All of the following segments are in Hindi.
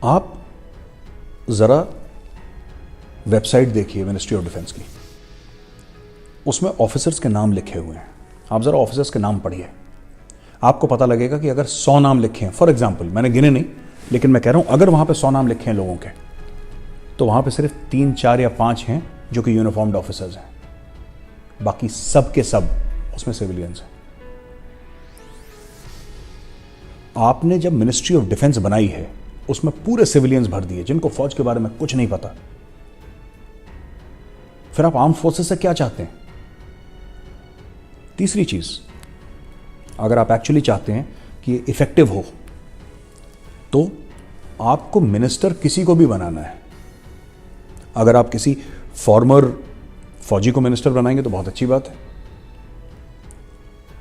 आप ज़रा वेबसाइट देखिए मिनिस्ट्री ऑफ डिफेंस की, उसमें ऑफिसर्स के नाम लिखे हुए हैं। आप ज़रा ऑफिसर्स के नाम पढ़िए, आपको पता लगेगा कि अगर 100 नाम लिखे हैं, फॉर एग्जांपल, मैंने गिने नहीं, लेकिन मैं कह रहा हूं अगर वहां पे 100 नाम लिखे हैं लोगों के, तो वहां पे सिर्फ 3, 4 या 5 हैं जो कि यूनिफॉर्म्ड ऑफिसर्स हैं, बाकी सब के सब उसमें सिविलियंस हैं। आपने जब मिनिस्ट्री ऑफ डिफेंस बनाई है उसमें पूरे सिविलियंस भर दिए जिनको फौज के बारे में कुछ नहीं पता। फिर आप आर्म फोर्सेस से क्या चाहते हैं? तीसरी चीज, अगर आप एक्चुअली चाहते हैं कि ये इफेक्टिव हो तो आपको मिनिस्टर किसी को भी बनाना है। अगर आप किसी फॉर्मर फौजी को मिनिस्टर बनाएंगे तो बहुत अच्छी बात है।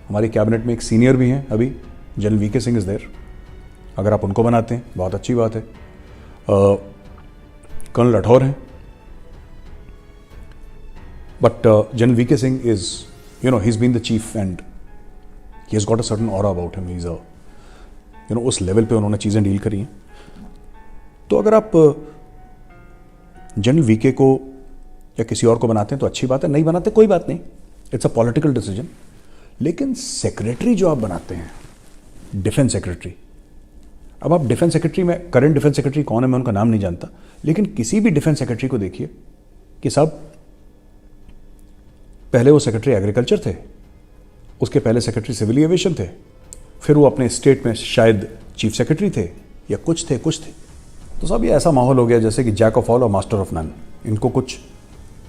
हमारी कैबिनेट में एक सीनियर भी हैं अभी, general VK Singh is there, अगर आप उनको बनाते हैं बहुत अच्छी बात है। कर्नल राठौर हैं, but general VK Singh is, he is been the chief and he has got a certain aura about him, he is उस लेवल पे उन्होंने चीज़ें डील करी हैं। तो अगर आप जनरल वीके को या किसी और को बनाते हैं तो अच्छी बात है, नहीं बनाते कोई बात नहीं, इट्स अ पॉलिटिकल डिसीजन। लेकिन सेक्रेटरी जो आप बनाते हैं, डिफेंस सेक्रेटरी, अब आप डिफेंस सेक्रेटरी में, करंट डिफेंस सेक्रेटरी कौन है मैं उनका नाम नहीं जानता, लेकिन किसी भी डिफेंस सेक्रेटरी को देखिए कि साहब पहले वो सेक्रेटरी एग्रीकल्चर थे, उसके पहले सेक्रेटरी सिविल एविएशन थे, फिर वो अपने स्टेट में शायद चीफ सेक्रेटरी थे या कुछ थे। तो सब ये ऐसा माहौल हो गया जैसे कि जैक ऑफ ऑल और मास्टर ऑफ नन, इनको कुछ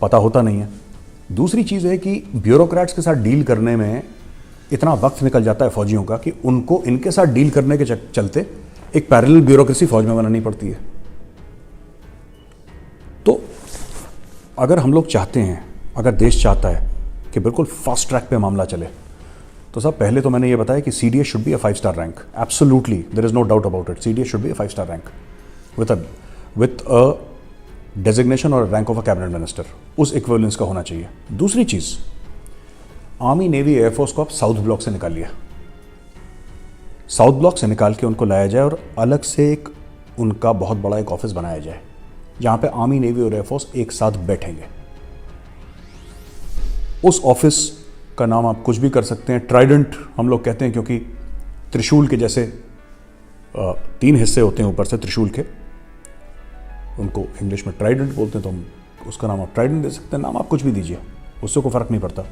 पता होता नहीं है। दूसरी चीज़ है कि ब्यूरोक्रेट्स के साथ डील करने में इतना वक्त निकल जाता है फौजियों का कि उनको इनके साथ डील करने के चलते एक पैरेलल ब्यूरोक्रेसी फौज में बनानी पड़ती है। तो अगर हम लोग चाहते हैं, अगर देश चाहता है कि बिल्कुल फास्ट ट्रैक पे मामला चले, तो सब पहले तो मैंने ये बताया कि CDS शुड बी अ 5-स्टार rank, absolutely, there is no doubt about it. CDS should be a 5-स्टार रैंक विथ अ डेजिग्नेशन और rank of a cabinet minister, उस इक्विवेलेंस का होना चाहिए। दूसरी चीज, आर्मी, नेवी, एयरफोर्स को आप साउथ ब्लॉक से निकालिए, साउथ ब्लॉक से निकाल के उनको लाया जाए और अलग से एक उनका बहुत बड़ा एक ऑफिस बनाया जाए जहां पे आर्मी, नेवी और एयरफोर्स एक साथ बैठेंगे। उस ऑफिस का नाम आप कुछ भी कर सकते हैं, ट्राइडेंट हम लोग कहते हैं क्योंकि त्रिशूल के जैसे 3 हिस्से होते हैं ऊपर से त्रिशूल के, उनको इंग्लिश में ट्राइडेंट बोलते हैं, तो हम उसका नाम आप ट्राइडेंट दे सकते हैं, नाम आप कुछ भी दीजिए, उससे कोई फर्क नहीं पड़ता।